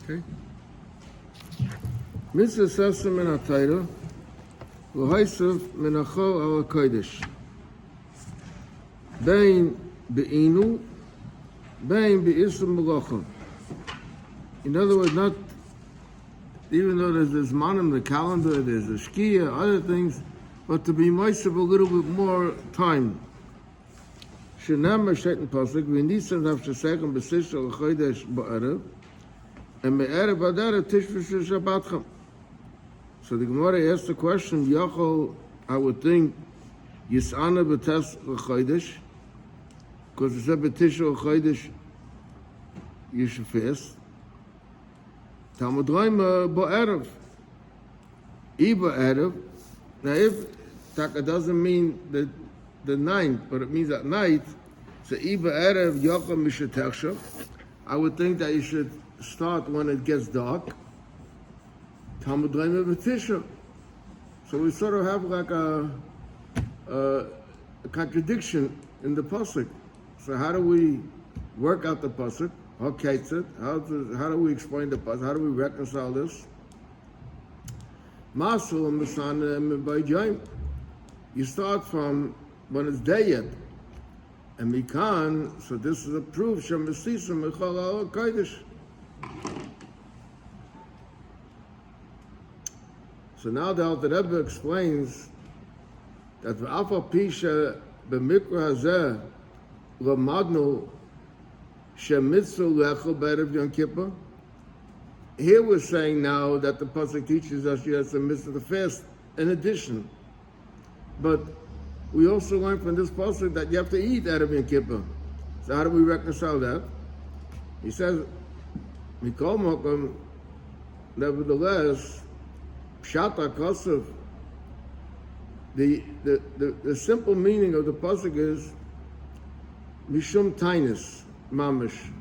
Okay. Mitzvah sasem min ha-Torah, v'hoisef min ha-chol al ha-kodesh. Bein be'inu, bein be'isur melacha. In other words, not even though there's this man in the calendar, there's a shkia, other things, but to be moist a little bit more time. Shenam Shaitan Pasuk, v'nisan hafshasechem b'sish al chodesh ba'erev, and me'erev ba'erev tishvish shabbatchem. So the Gemara asked the question, Yachol, I would think, Yis'ana b'tes l'chodesh, because it said b'tish l'chodesh, you should fast. Talmud Raima ba'erev. Ba'erev. Now if Taka doesn't mean the ninth, but it means at night, so ba'erev Yachol mishatechshav, I would think that you should start when it gets dark. Talmud Raima b'tisha. So we sort of have like a contradiction in the pasuk. So how do we work out the pasuk? How do we explain the pasuk? How do we reconcile this? Masul and Masana by Jaim. You start from when it's day yet. And Mikan, so this is a proof, Shemasisa Mechal al Kodesh. So now the Alter Rebbe explains that v'afa pisha b'mikra hazeh l'madnu shemitzvah lechel b'erev Yom Kippur. Here we're saying now that the pasuk teaches us you have to mitzvah to fast in addition. But we also learn from this pasuk that you have to eat erev Yom Kippur. So how do we reconcile that? He says, Mikol Mokom, nevertheless, Pshata Kosev, the simple meaning of the pasuk is Mishum Tainus, Mamish.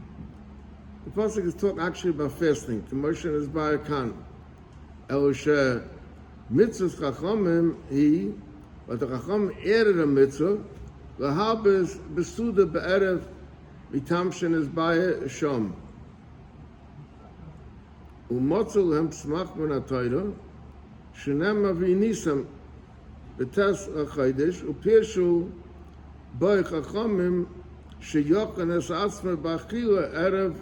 The pasuk is talking actually about fasting. The motion is by a kan. Eloshe mitzvahs chachamim he, but the chacham added a mitzvah. The habes besuda be'erev mitamshin is by a sham. Umotzul hem smach min ha-Torah. Shenem avinisam b'tes ha-chodesh upirshu by chachamim sheyochen es atzme b'achila erev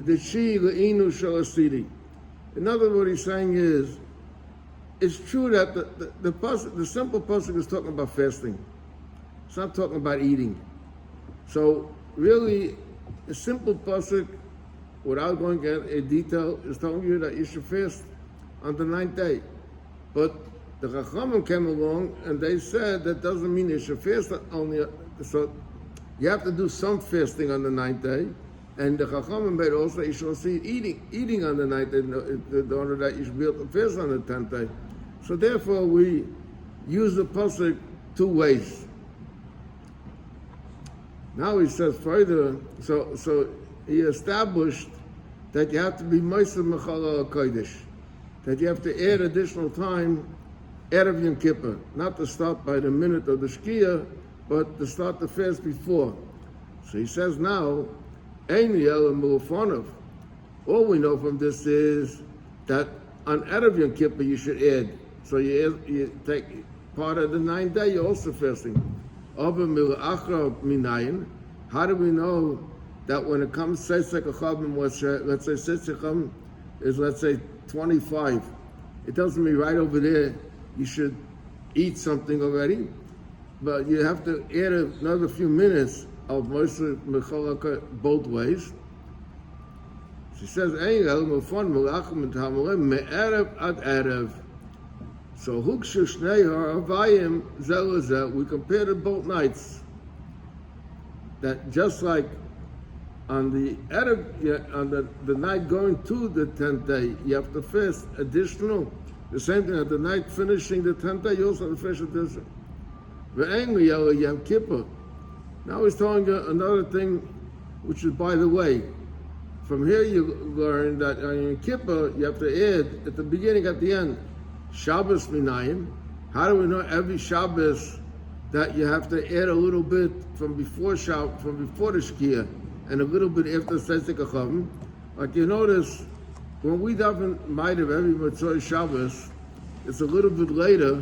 d'shi le'inu shel asiri. In other words, what he's saying is, it's true that the simple pasuk is talking about fasting. It's not talking about eating. So really, a simple pasuk, without going into detail, is telling you that you should fast on the 9th day. But the Chachamim came along and they said that doesn't mean you should fast only. So you have to do some fasting on the 9th day. And the Chachamim made also you should see eating on the 9th day in order that you should be able to fast on the 10th day. So therefore we use the pasuk two ways. Now he says further, so he established that you have to be Moshe Mechal al Kodesh, that you have to add additional time Erev Yom Kippur, not to start by the minute of the Shkia, but to start the fast before. So he says now, Ein Yel Mulufonov. All we know from this is that on Erev Yom Kippur you should add. So you take part of the 9th day, you're also fasting. Ober Milachra Minayin. How do we know that when it comes Seisek Achavim, let's say Seisek Achavim is, let's say, 25. It doesn't mean right over there you should eat something already, but you have to add another few minutes of Moshe Mechalaka both ways. She says, Me'erev ad Erev. So Hukshu Shnei Ha'avayim Zelazeh, we compare to both nights. That just like on the Erev, on the night going to the 10th day, you have to fast additional. The same thing at the night finishing the 10th day, you also have to fast additional. Ve'eng Yom Kippur. Now he's telling you another thing, which is, by the way, from here you learn that on Yom Kippur you have to add at the beginning, at the end, Shabbos Minayim. How do we know every Shabbos that you have to add a little bit from before the Shkia? and a little bit after Sesek Achavim. Like you notice, when we daven Ma'ariv every Motzei Shabbos, it's a little bit later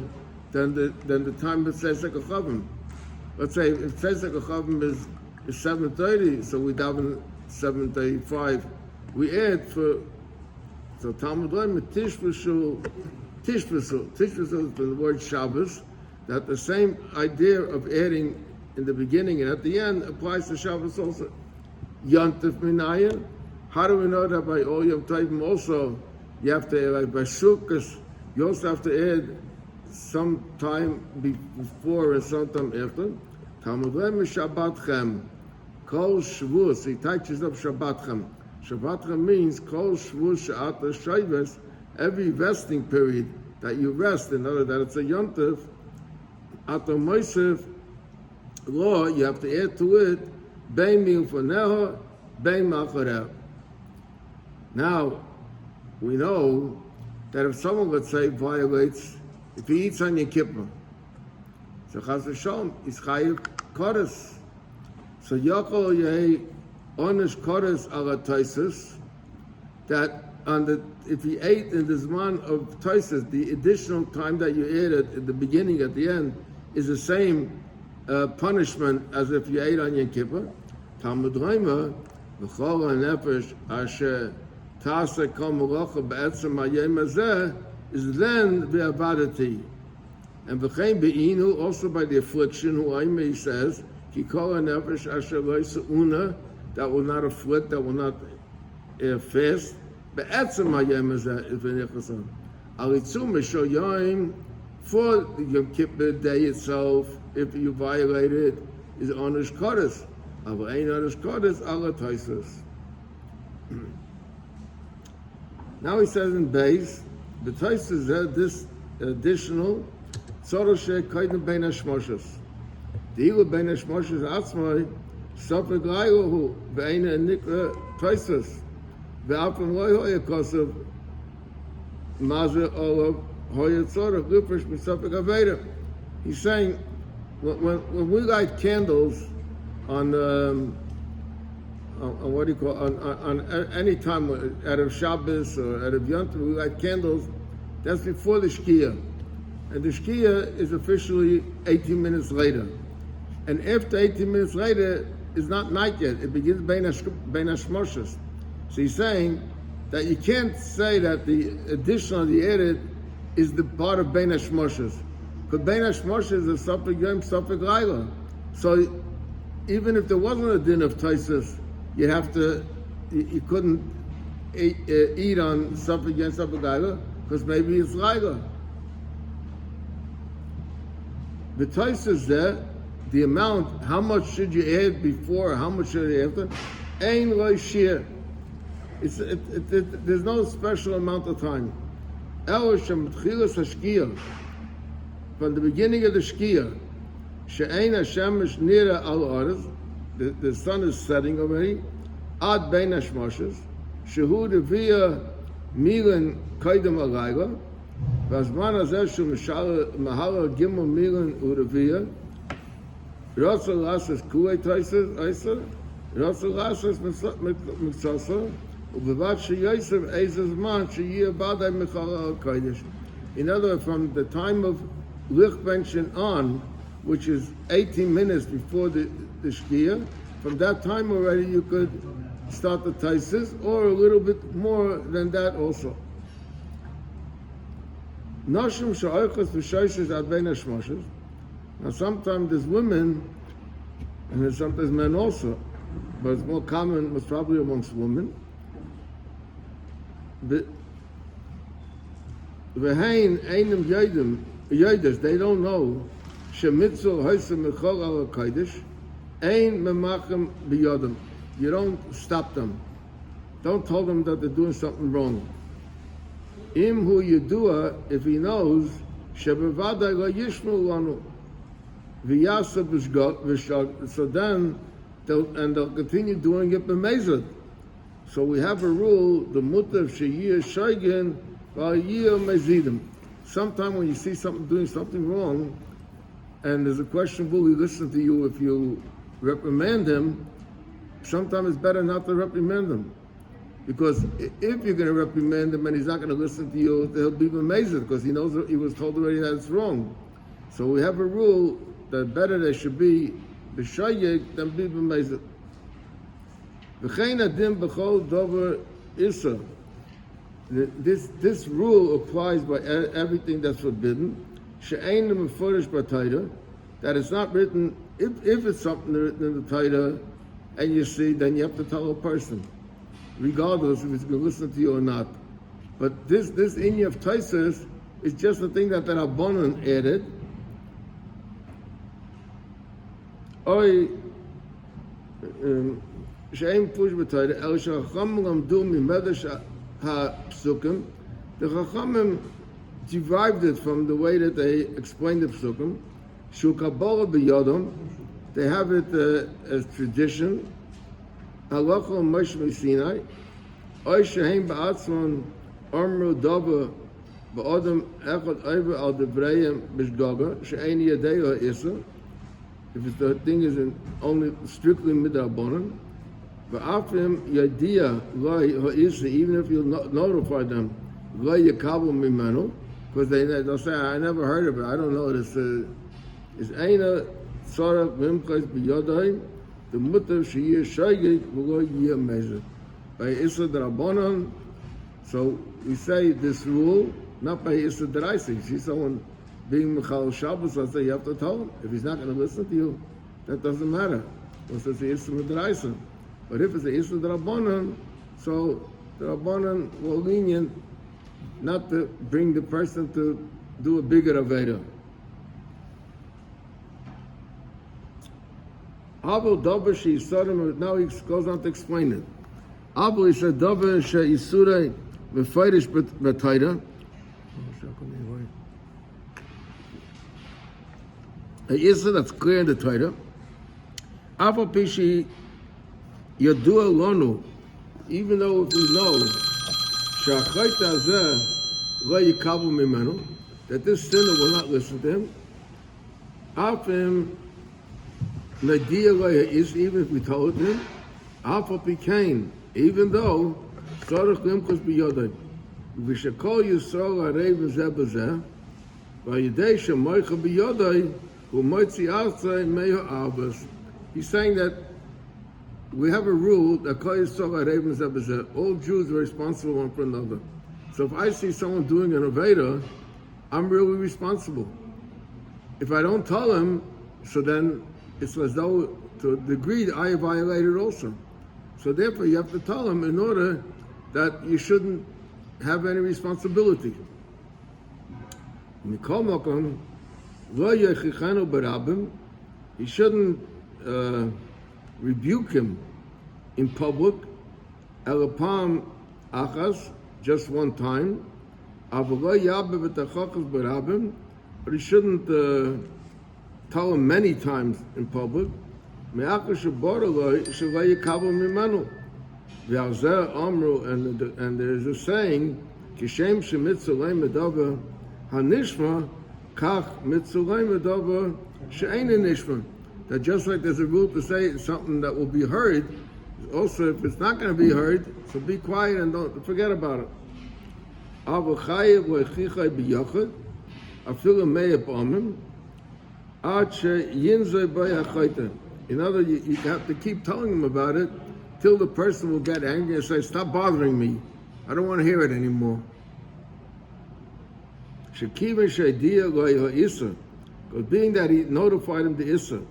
than the time of Sesek Achavim. Let's say if Sesek Achavim is 7:30, so we daven 7:35. We add so Talmud Leim Tishbishul is the word Shabbos. That the same idea of adding in the beginning and at the end applies to Shabbos also. Yontif Minaya. How do we know that by all Yom Tovim also you have to like by Sukkot you also have to add some time before and some time after. Talmud Leim Shabbatchem. Kol Shavuos. He touches up Shabbatchem. Shabbatchem means Kol Shavuos She'at Shabbos. Every resting period that you rest, in order that it's a yontif, at the Mosif law, you have to add to it, Bein Milfaneha, Bein Macharev. Now, we know that if someone, let's say, violates, if he eats on Yom Kippur, so Chas v'Shalom, he's chayiv kodesh. So Yachol Yehei Onish kodesh ala Taisus, that if he ate in the Zman of Taisus, the additional time that you added at the beginning, at the end, is the same punishment as if you ate on Yom Kippur. Talmud Leima, v'chol ha'nefesh asher ta'aseh kol melacha b'etzem ha'yom hazeh, is then v'avadati. And v'chein be'inu, also by the affliction, who he says, ki kol ha'nefesh asher lo yisa'una, that will not afflict, that will not fast. Be'etzem ha'yom hazeh is v'nichasan. Alitzum mishoyim, for the Yom Kippur day itself, if you violate it, is onish kodesh. Aber ein onish kodesh ala Taisus. Now he says in Beis, the Taisus had this additional tzorah she'kaidem bein hashmoshes. The ilu bein hashmoshes atzmai sofek lailahu ve'eina nikra Taisus ve'afam loy hoya kosav mazeh olav. He's saying when we light candles on what do you call on any time out of Shabbos or out of Yom Tov, we light candles. That's before the Shkia, and the Shkia is officially 18 minutes later. And after 18 minutes later is not night yet; it begins Bein Hashmoshes. So he's saying that you can't say that the additional, the added, is the part of Bein Hashmoshes. Because Bein Hashmoshes is Sofek Yom, Sofek Laila. So even if there wasn't a din of Taisus, you couldn't eat on Sofek Yom, Sofek Laila, because maybe it's Laila. The Taisus there, the amount, how much should you add before, how much should you after? Ein lo shir. There's no special amount of time. From the beginning of the Shkia, the sun is setting already, Ad Bein Hashmoshes, Shehu Devia Milan Kaidem Alayla, Vazman Azeshu Mahala Gimel Milan Udavia, Ratzal Lasses Kuwait Taises, Ratzal Lasses Mitzasa, in other words, from the time of Lichtbenchen on, which is 18 minutes before the Shkia, from that time already you could start the Taisis, or a little bit more than that also. Now sometimes there's women, and there's sometimes men also, but it's more common, most probably amongst women. They don't know you don't stop them. Don't tell them that they're doing something wrong. Im hu yedua, if he knows, shebevadai lo yishmu lanu, v'yasa b'shag, so then they'll continue doing it b'mezid. So we have a rule: the mutav sheyiyah shaygin v'yiyah mezidim. Sometime when you see something doing something wrong, and there's a question, will he listen to you if you reprimand him? sometimes it's better not to reprimand him. Because if you're going to reprimand him and he's not going to listen to you, he'll be amazed because he knows he was told already that it's wrong. So we have a rule that better they should be b'shayek than be amazed. V'chein adim b'chol dover issa. This rule applies by everything that's forbidden. She'ein meforish b'Torah, that it's not written. If it's something written in the Torah and you see, then you have to tell a person, regardless if it's going to listen to you or not. But this inya of Taisus is just the thing that the Rabbanan added. Oy she'ein push b'Torah el shacham lamdu mimedrash ha-psukim. The Chachamim derived it from the way that they explained the psukim. Shu kabbalah b'yodam. They have it as tradition. Halacha Moshe Sinai. Oy shehem ba'atzman amru dava ba'odam echad over al devrayim b'shgaga she'ein yadei ha'isa. If the thing is only strictly midrabanan, va'afim yadia loy ha'isa, even if you notify them, loy yakabel mimenu, because they'll say, I never heard of it, I don't know this. Is eina tzarach v'imchais b'yodai, the mutter she'yeh shaygit v'lo yeh mezer. By Issa D'Rabbanan, so we say this rule, not by Issa D'Raisa. You see someone being Mechal Shabbos, I say you have to tell him. If he's not going to listen to you, that doesn't matter. Once it's the Issa D'Raisa. But if it's the Issa D'Rabbanan, so the Rabbanan will lenient not to bring the person to do a bigger Aveda. Now he goes on to explain it. Abu he said, "Davar she'isurei mefarish b'Torah." A yisur that's clear in the Torah. Abu pishi yadua lonu, even though if we know she'achayta zeh lo yikabu mimenu, that this sinner will not listen to him. Afim nadia lo is, even if we told him. Abu pikain. Even though Tzarech Limchus B'Yodai, we should call Yisrael Arei V'zeh B'zeh, V'yidei Shemoicha B'Yodai, U'moitzi Atzai Meyo Arbas. He's saying that we have a rule that call Yisrael Arei V'zeh B'zeh. All Jews are responsible one for another. So if I see someone doing an Aveda, I'm really responsible. If I don't tell him, so then it's as though to a degree I violated also. So therefore, you have to tell him in order that you shouldn't have any responsibility. He shouldn't rebuke him in public, elapam achas, just one time, but he shouldn't tell him many times in public. And there's a saying, Kishem shemitzulay medava hanishma kach mitzulay medava she'ein nishma. That just like there's a rule to say something that will be heard, also if it's not going to be heard, so be quiet and don't forget about it. Avu chayev lechichai b'yachad afilu me'ep amim ad she'yinzay b'yachayta. In other words, you have to keep telling them about it till the person will get angry and say, stop bothering me. I don't want to hear it anymore. Because being that he notified him the Issa,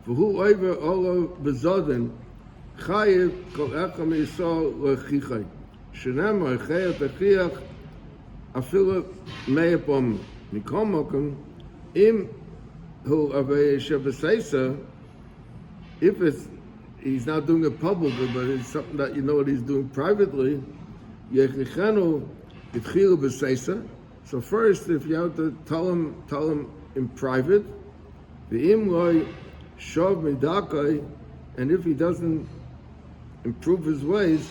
for who over all bezodin, chayiv kol echam yisol lechichay. Shenem ha'chayat achiach afilu me'epom. Mikol mokum, im hu avei shebeseisa, if he's not doing it publicly, but it's something that you know what he's doing privately, so first, if you have to tell him in private, and if he doesn't improve his ways,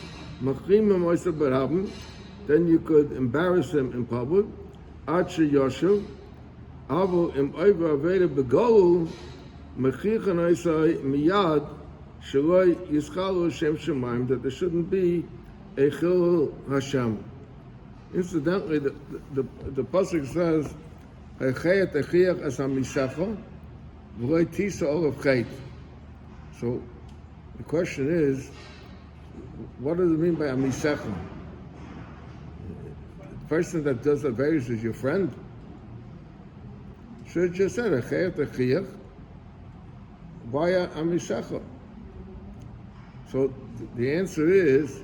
then you could embarrass him in public. Miyad Shaloi Yischalu Shem Shemaim, that there shouldn't be a Chilul Hashem. Incidentally, the pasuk says, "Hechayet echiach as hamisacha, v'loy tisa olav chayt." So the question is, what does it mean by hamisacha? The person that does the various is your friend. Should just said hechayet echiach via hamisacha. So the answer is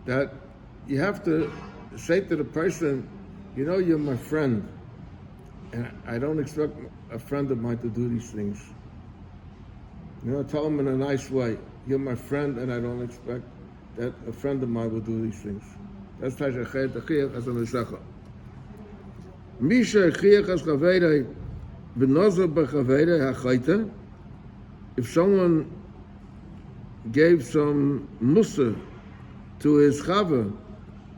that you have to say to the person, you know, you're my friend, and I don't expect a friend of mine to do these things. You know, tell them in a nice way, you're my friend, and I don't expect that a friend of mine will do these things. That's Tashachet Achiach as a Mesacha. Misha Achiach as Chaveirei, B'nozor B'Chaveirei HaChayta, if someone gave some mussar to his chaver,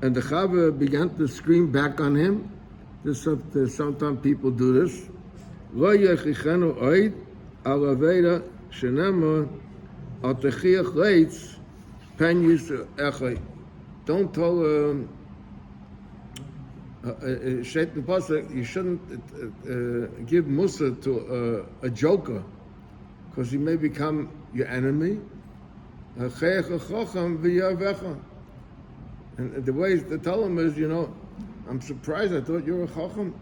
and the chaver began to scream back on him. Sometimes people do this. Lo yechichenu oid al aveda shenema al techiach leitz pen yisur echai. Don't tell Shaitan Pasuk, you shouldn't give mussar to a joker, because he may become your enemy. And the way to tell him is, you know, I'm surprised, I thought you were a chacham.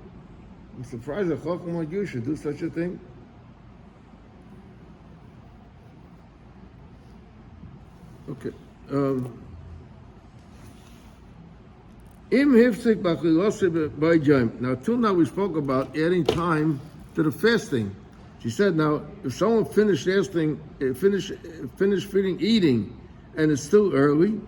I'm surprised a chacham like you should do such a thing. Okay. Now, till now we spoke about adding time to the fasting. She said, now, if someone finished fasting, finished eating, and it's still early,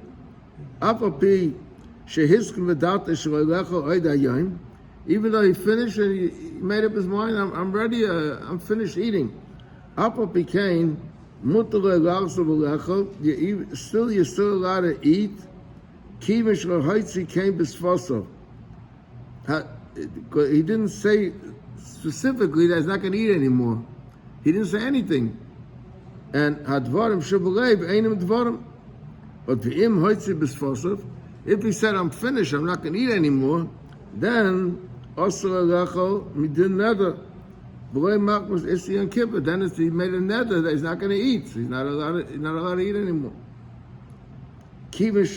even though he finished and he made up his mind, I'm ready, I'm finished eating. You're still allowed to eat. He didn't say specifically that he's not going to eat anymore. He didn't say anything. And hadvarim shabalev einim dvarim. But if he said, I'm finished, I'm not going to eat anymore, then then he made a nether that he's not going to eat. So he's not allowed to eat anymore. He said,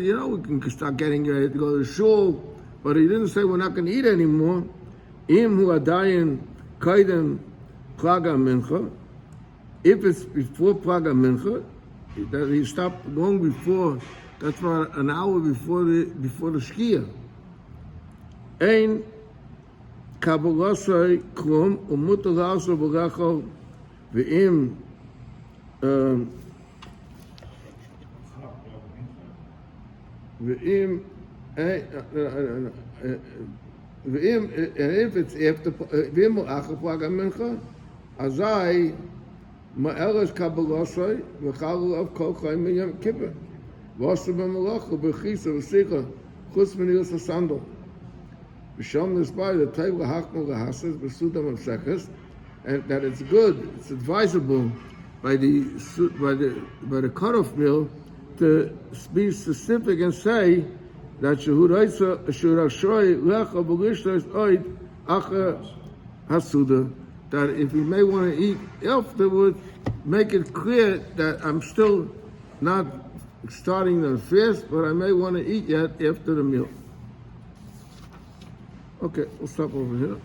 you know, we can start getting ready to go to shul, but he didn't say we're not going to eat anymore. If it's before Plaga Mincha, that he stopped long before, that's about an hour before the Shkia. Ein Kabbalasai Klum, Umutalasa Bagacho, V'im, and if it's after V'im Acha Plaga Mincha, Azai Ma'elas Kabbalasai V'chalu of Kol Chaim Yom Kippur. V'asa b'malacha b'chisa v'sicha chutz m'nilas ha'sandal. V'sham nisbar the tayv l'hachma l'hasas b'sudam of seches, and that it's good, it's advisable by the cutoff meal to be specific and say that shehuraisa shurashroi lecha b'lishtos oid acha hasuda, that if he may want to eat afterwards, make it clear that I'm still not starting the fast, but I may want to eat yet after the meal. Okay, we'll stop over here.